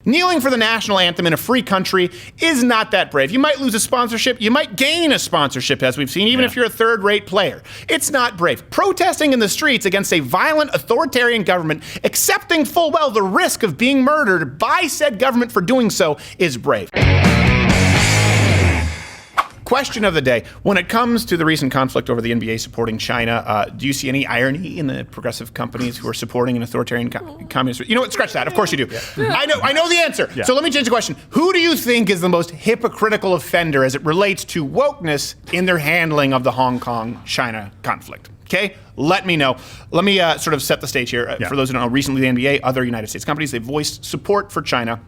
Kneeling for the national anthem in a free country is not that brave. You might lose a sponsorship. You might gain a sponsorship, as we've seen, even if you're a third-rate player. It's not brave. Protesting in the streets against a violent authoritarian government, accepting full well the risk of being murdered by said government for doing so, is brave. Question of the day. When it comes to the recent conflict over the NBA supporting China, do you see any irony in the progressive companies who are supporting an authoritarian communist? You know what? Scratch that. Of course you do. Yeah. I know the answer. Yeah. So let me change the question. Who do you think is the most hypocritical offender as it relates to wokeness in their handling of the Hong Kong-China conflict? Okay, let me know. Let me sort of set the stage here. For those who don't know, recently the NBA, other United States companies, they've voiced support for China.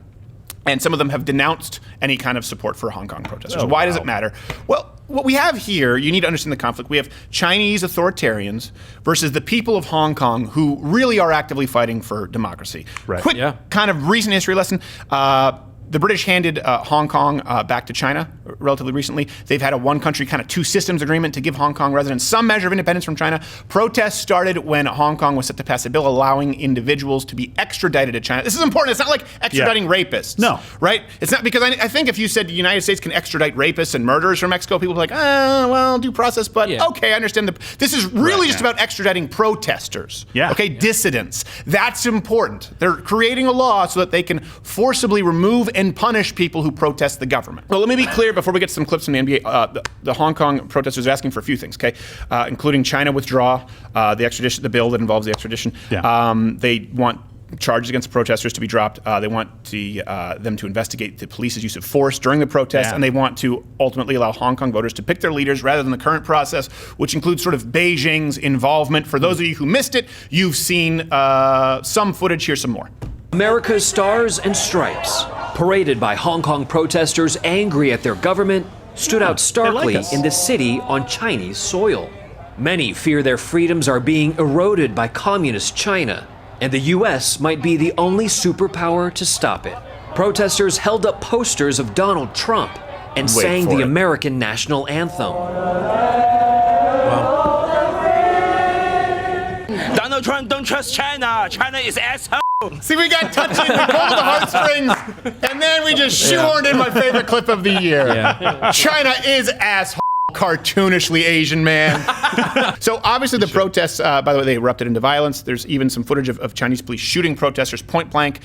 And some of them have denounced any kind of support for Hong Kong protesters. Why does it matter? Well, what we have here, you need to understand the conflict. We have Chinese authoritarians versus the people of Hong Kong who really are actively fighting for democracy. Right. Quick kind of recent history lesson. The British handed Hong Kong back to China relatively recently. They've had a one-country kind of two-systems agreement to give Hong Kong residents some measure of independence from China. Protests started when Hong Kong was set to pass a bill allowing individuals to be extradited to China. This is important. It's not like extraditing rapists. No. Right? It's not, because I think if you said the United States can extradite rapists and murderers from Mexico, people would be like, well, due process, but okay, I understand. This is really just about extraditing protesters. Okay, dissidents. That's important. They're creating a law so that they can forcibly remove and punish people who protest the government. Well, let me be clear before we get to some clips from the NBA. The Hong Kong protesters are asking for a few things, okay? Including China withdraw the extradition, the bill that involves the extradition. They want charges against the protesters to be dropped. They want them to investigate the police's use of force during the protest, and they want to ultimately allow Hong Kong voters to pick their leaders rather than the current process, which includes sort of Beijing's involvement. For those of you who missed it, you've seen some footage. Here's some more. America's Stars and Stripes, paraded by Hong Kong protesters angry at their government, stood out starkly in the city on Chinese soil. Many fear their freedoms are being eroded by communist China, and the U.S. might be the only superpower to stop it. Protesters held up posters of Donald Trump and sang the American national anthem. Donald Trump, don't trust China. China is asshole. See, we got touching, we pulled the heartstrings, and then we just shoehorned in my favorite clip of the year. China is asshole, cartoonishly Asian man. So obviously the protests, by the way, they erupted into violence. There's even some footage of Chinese police shooting protesters point blank.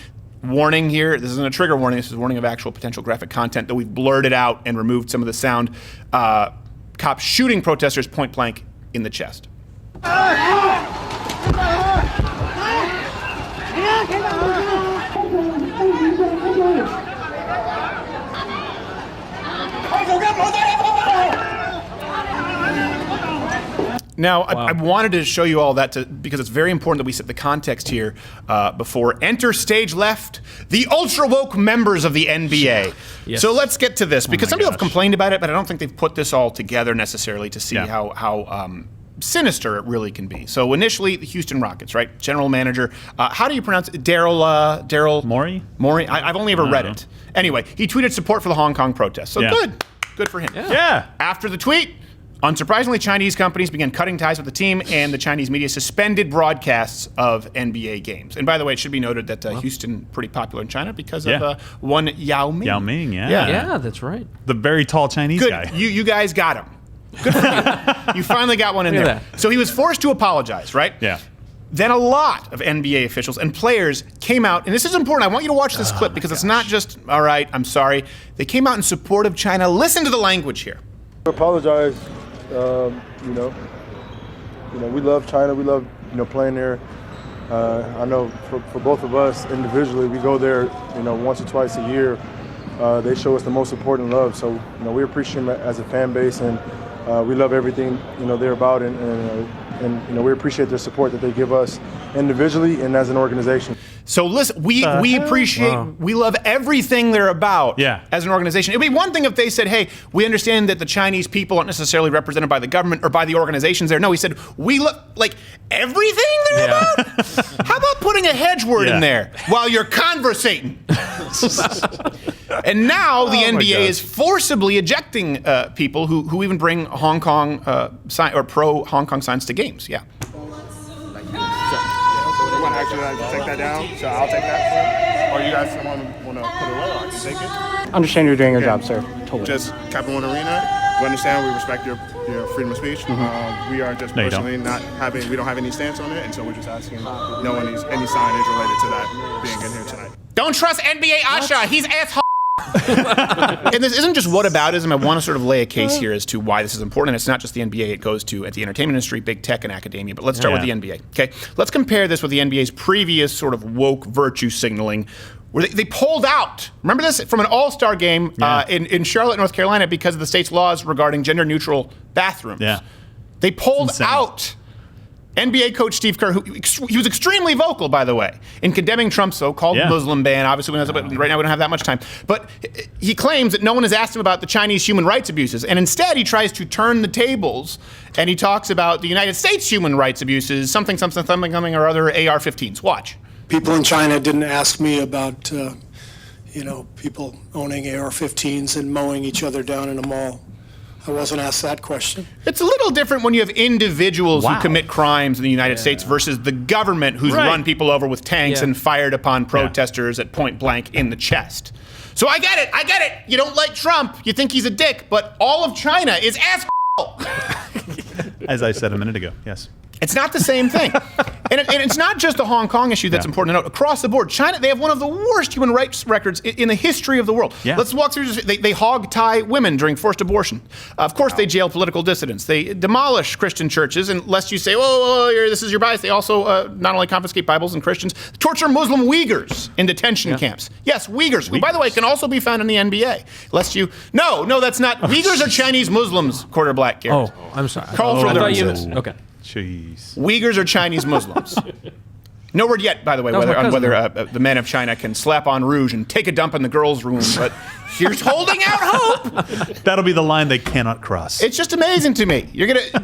Warning here, this isn't a trigger warning, this is a warning of actual potential graphic content, though we've blurred it out and removed some of the sound. Cops shooting protesters point blank in the chest. Now, I wanted to show you all that because it's very important that we set the context here before. Enter stage left, the ultra-woke members of the NBA. So let's get to this, because some people have complained about it, but I don't think they've put this all together necessarily to see how sinister it really can be. So initially, the Houston Rockets, right? General manager. How do you pronounce it? Daryl Morey? Morey? I've only ever read it. Anyway, he tweeted support for the Hong Kong protests. So good for him. After the tweet, unsurprisingly, Chinese companies began cutting ties with the team, and the Chinese media suspended broadcasts of NBA games. And by the way, it should be noted that Houston pretty popular in China because of one Yao Ming. Yao Ming, Yeah, that's right. The very tall Chinese guy. You guys got him. Good for you. You finally got one in there. So he was forced to apologize, right? Yeah. Then a lot of NBA officials and players came out, and this is important. I want you to watch this clip because it's not just, all right, I'm sorry. They came out in support of China. Listen to the language here. I apologize. We love China. We love, playing there. I know for both of us individually, we go there, once or twice a year. They show us the most support and love. So, we appreciate them as a fan base, and we love everything, they're about, and we appreciate their support that they give us individually and as an organization. So listen, we appreciate, we love everything they're about as an organization. It'd be one thing if they said, hey, we understand that the Chinese people aren't necessarily represented by the government or by the organizations there. No, he said, we love, like, everything they're about? How about putting a hedge word in there while you're conversating? And now the NBA is forcibly ejecting people who even bring Hong Kong or pro-Hong Kong signs to games. Actually, take that down, so I'll take that. Or you guys want want to put it away, I can take it. Understand you're doing your job, sir. Totally. Just Capital One Arena. We understand. We respect your freedom of speech. We are just personally we don't have any stance on it, and so we're just asking no any signage related to that being in here tonight. Don't trust NBA Asha. He's asshole. And this isn't just whataboutism. I want to sort of lay a case here as to why this is important. And it's not just the NBA. It goes to the entertainment industry, big tech, and academia. But let's start with the NBA. Okay, let's compare this with the NBA's previous sort of woke virtue signaling, where they pulled out. Remember this from an All-Star game in Charlotte, North Carolina, because of the state's laws regarding gender-neutral bathrooms. Yeah, they pulled out. NBA coach Steve Kerr, he was extremely vocal, by the way, in condemning Trump's so-called Muslim ban. Obviously, right now we don't have that much time. But he claims that no one has asked him about the Chinese human rights abuses. And instead, he tries to turn the tables, and he talks about the United States human rights abuses, something, or other AR-15s. Watch. People in China didn't ask me about, people owning AR-15s and mowing each other down in a mall. I wasn't asked that question. It's a little different when you have individuals who commit crimes in the United States versus the government who's run people over with tanks and fired upon protesters at point blank in the chest. So I get it. You don't like Trump. You think he's a dick, but all of China is asshole. As I said a minute ago, yes. It's not the same thing. And it's not just a Hong Kong issue that's important to note. Across the board, China, they have one of the worst human rights records in the history of the world. Yeah. Let's walk through this. They hog-tie women during forced abortion. Of course, they jail political dissidents. They demolish Christian churches, unless you say, this is your bias. They also not only confiscate Bibles and Christians, torture Muslim Uyghurs in detention camps. Yes, Uyghurs, who, by the way, can also be found in the NBA. Lest you... No, that's not... Uyghurs are Chinese Muslims, quarter black, Garrett. Oh, I'm sorry. Cultural differences. Okay. Jeez. Uyghurs are Chinese Muslims. No word yet, by the way, whether the men of China can slap on rouge and take a dump in the girls' room, but here's holding out hope. That'll be the line they cannot cross. It's just amazing to me.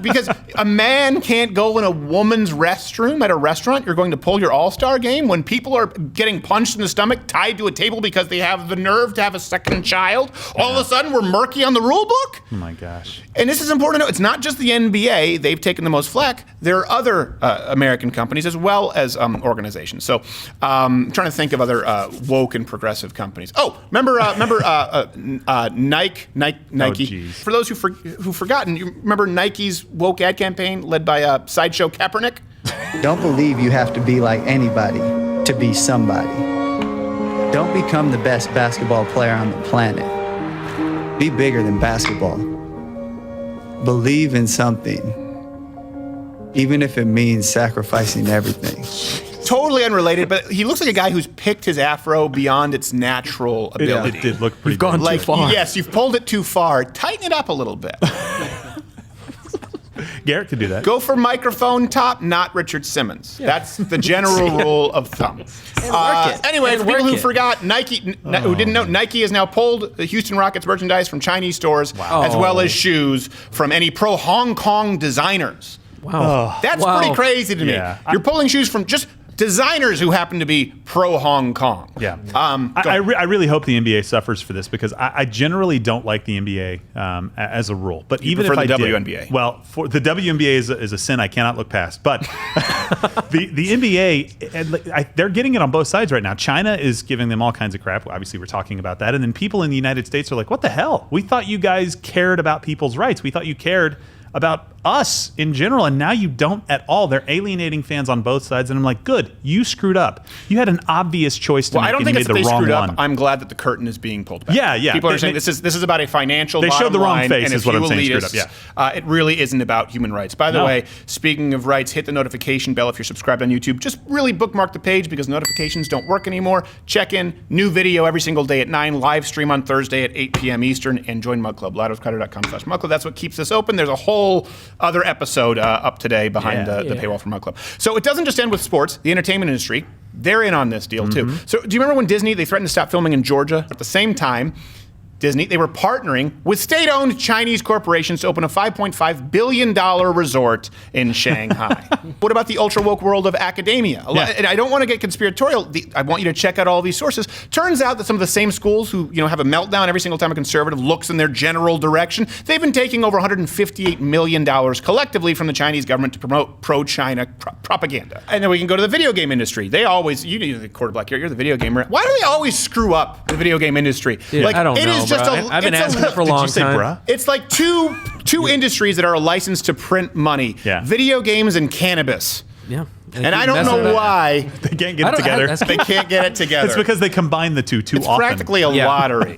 Because a man can't go in a woman's restroom at a restaurant. You're going to pull your All-Star game when people are getting punched in the stomach, tied to a table because they have the nerve to have a second child. All of a sudden, we're murky on the rule book. Oh my gosh. And this is important to know. It's not just the NBA. They've taken the most flack. There are other American companies as well as organizations. So I'm trying to think of other woke and progressive companies. Oh, remember Nike? Oh, for those who've forgotten, you remember Nike's woke ad campaign led by Sideshow Kaepernick? Don't believe you have to be like anybody to be somebody. Don't become the best basketball player on the planet. Be bigger than basketball. Believe in something, even if it means sacrificing everything. Totally unrelated, but he looks like a guy who's picked his afro beyond its natural ability. It did look pretty. You've gone too far. Yes, you've pulled it too far. Tighten it up a little bit. Garrett could do that. Go for microphone top, not Richard Simmons. Yeah. That's the general rule of thumb. Anyway, for people who forgot, Nike, who didn't know, Nike has now pulled the Houston Rockets merchandise from Chinese stores, as well as shoes from any pro-Hong Kong designers. Wow. That's pretty crazy to me. You're pulling shoes from just designers who happen to be pro-Hong Kong. Yeah. I really hope the NBA suffers for this because I generally don't like the NBA as a rule. But even if I did, WNBA. Well, for the WNBA is a sin I cannot look past. But the NBA, they're getting it on both sides right now. China is giving them all kinds of crap. Obviously, we're talking about that. And then people in the United States are like, what the hell? We thought you guys cared about people's rights. We thought you cared about us in general, and now you don't at all. They're alienating fans on both sides, and I'm like, good, you screwed up. You had an obvious choice to make, I don't and think you it's made that the they wrong screwed one. up. I'm glad that the curtain is being pulled back. Yeah. People are saying this is about a financial. They showed the wrong face, and is what I'm saying. Screwed up. Yeah. It really isn't about human rights. By the way, speaking of rights, hit the notification bell if you're subscribed on YouTube. Just really bookmark the page because notifications don't work anymore. Check in, new video every single day at 9, live stream on Thursday at 8 p.m. Eastern, and join Mug Club. LidoScrider.com/Mug Club. That's what keeps this open. There's a whole other episode up today behind the paywall for Mug Club. So it doesn't just end with sports. The entertainment industry, they're in on this deal too. So do you remember when Disney, they threatened to stop filming in Georgia? At the same time, Disney, they were partnering with state-owned Chinese corporations to open a $5.5 billion resort in Shanghai. What about the ultra-woke world of academia? And I don't want to get conspiratorial. I want you to check out all these sources. Turns out that some of the same schools who have a meltdown every single time a conservative looks in their general direction, they've been taking over $158 million collectively from the Chinese government to promote pro-China propaganda. And then we can go to the video game industry. They always, you're the quarter black, you're the video gamer. Why do they always screw up the video game industry? Dude, I don't know. I've been asking it for a long time. Bruh? It's like two industries that are licensed to print money. Yeah. Video games and cannabis. Yeah. And I don't know why They can't get it together. they can't get it together. It's because they combine the two it's often. practically a lottery.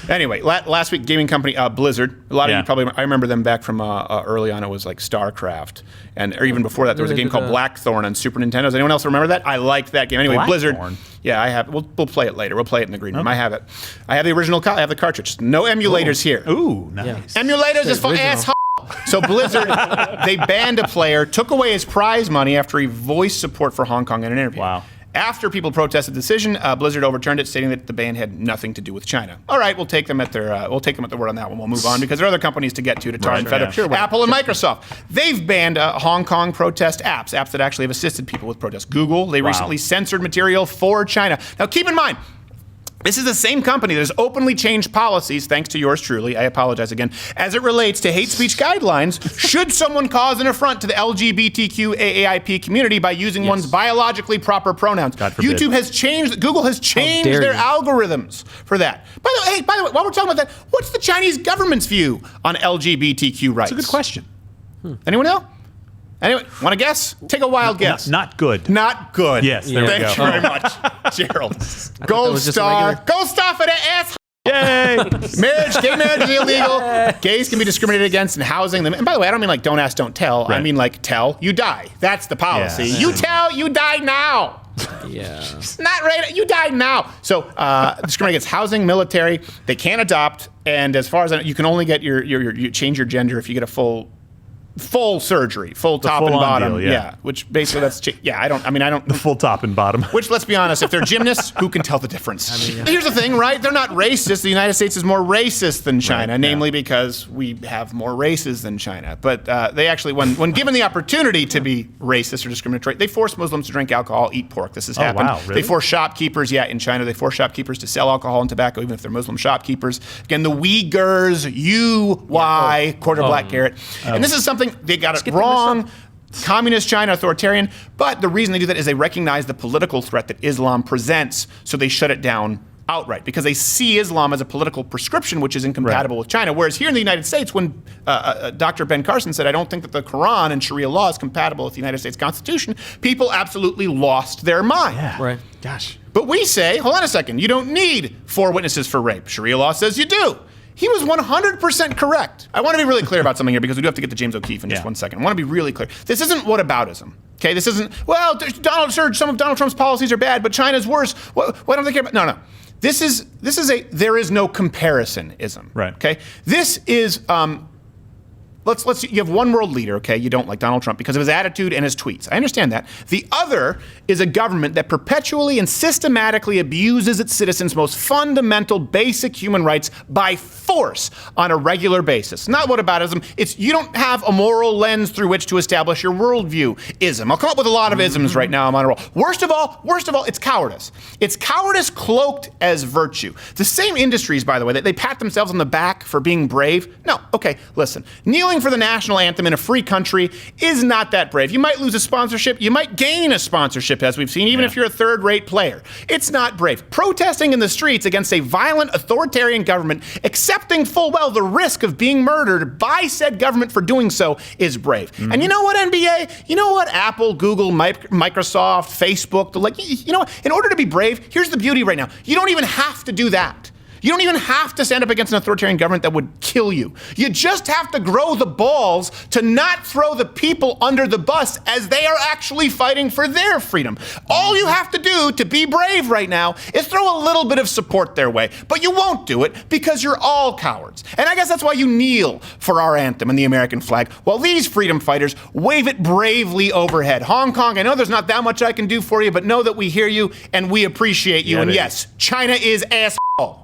Anyway, last week, gaming company Blizzard. A lot of you probably, I remember them back from early on. It was like StarCraft. Or even before that, there was a game called Blackthorn on Super Nintendo. Does anyone else remember that? I liked that game. Anyway, Blizzard. Yeah, I have. We'll play it later. We'll play it in the green room. I have it. I have the original. I have the cartridge. No emulators here. Ooh, nice. Emulators is for asshole. So Blizzard, they banned a player, took away his prize money after he voiced support for Hong Kong in an interview. Wow. After people protested the decision, Blizzard overturned it, stating that the ban had nothing to do with China. All right, we'll take them at their word on that one. We'll move on because there are other companies to get to tar and feather. Apple and Microsoft, they've banned Hong Kong protest apps that actually have assisted people with protests. Google, they recently censored material for China. Now, keep in mind, this is the same company that has openly changed policies, thanks to yours truly, I apologize again, as it relates to hate speech guidelines should someone cause an affront to the LGBTQ AAIP community by using one's biologically proper pronouns. God forbid. YouTube has changed, Google has changed their algorithms for that. By the way, while we're talking about that, what's the Chinese government's view on LGBTQ rights? That's a good question. Anyone know? Anyway, want to guess? Take a wild guess. Not good. Not good. Yes, there we go. Thank you very much, Gerald. Gold star. Gold star for the ass. Yay! Gay marriage is illegal. Gays can be discriminated against in housing. And by the way, I don't mean like don't ask, don't tell. Right. I mean like tell, you die. That's the policy. Yeah. You tell, you die now. Yeah. Not right. You die now. So discriminate against housing, military. They can't adopt. And as far as I know, you can only get you change your gender if you get a full surgery, full top and bottom. Deal, which basically that's I don't The full top and bottom. Which, let's be honest, if they're gymnasts, who can tell the difference? Here's the thing, right? They're not racist. The United States is more racist than China, namely because we have more races than China. But they actually, when given the opportunity to be racist or discriminatory, they force Muslims to drink alcohol, eat pork. This has happened. Wow, really? They force shopkeepers, in China, they force shopkeepers to sell alcohol and tobacco, even if they're Muslim shopkeepers. Again, the Uyghurs, quarter black carrot. And this is something they got it wrong. Communist China, authoritarian. But the reason they do that is they recognize the political threat that Islam presents, so they shut it down outright because they see Islam as a political prescription which is incompatible with China. Whereas here in the United States, when Dr. Ben Carson said, I don't think that the Quran and Sharia law is compatible with the United States Constitution, people absolutely lost their mind. Yeah. Right. Gosh. But we say, hold on a second, you don't need 4 witnesses for rape. Sharia law says you do. He was 100% correct. I want to be really clear about something here because we do have to get to James O'Keefe in just 1 second. I want to be really clear. This isn't whataboutism. Okay, this isn't, some of Donald Trump's policies are bad, but China's worse. Why don't they care about? No. This is there is no comparisonism. Right. Okay. This is you have one world leader, okay, you don't like Donald Trump because of his attitude and his tweets. I understand that. The other is a government that perpetually and systematically abuses its citizens' most fundamental basic human rights by force on a regular basis. Not whataboutism. It's you don't have a moral lens through which to establish your worldview. Ism. I'll come up with a lot of isms right now. I'm on a roll. Worst of all, it's cowardice. It's cowardice cloaked as virtue. The same industries, by the way, that they pat themselves on the back for being brave. No, okay, listen. Kneeling for the national anthem in a free country is not that brave. You might lose a sponsorship. You might gain a sponsorship, as we've seen, even if you're a third-rate player. It's not brave. Protesting in the streets against a violent authoritarian government, accepting full well the risk of being murdered by said government for doing so is brave. And you know what, NBA? You know what, Apple, Google, Microsoft, Facebook, in order to be brave, here's the beauty right now. You don't even have to do that. You don't even have to stand up against an authoritarian government that would kill you. You just have to grow the balls to not throw the people under the bus as they are actually fighting for their freedom. All you have to do to be brave right now is throw a little bit of support their way. But you won't do it because you're all cowards. And I guess that's why you kneel for our anthem and the American flag, while these freedom fighters wave it bravely overhead. Hong Kong, I know there's not that much I can do for you, but know that we hear you and we appreciate you. Yeah, and yes, China is asshole.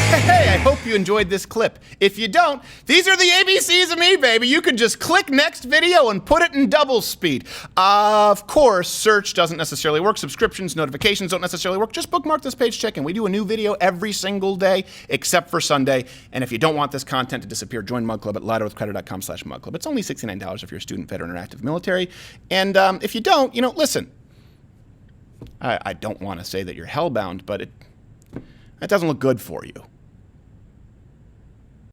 Hey, I hope you enjoyed this clip. If you don't, these are the ABCs of me, baby. You can just click next video and put it in double speed. Of course, search doesn't necessarily work. Subscriptions, notifications don't necessarily work. Just bookmark this page, check in. We do a new video every single day, except for Sunday. And if you don't want this content to disappear, join Mug Club at louderwithcredit.com/Mug Club. It's only $69 if you're a student, veteran, or active military. And if you don't, listen. I don't want to say that you're hellbound, but it doesn't look good for you.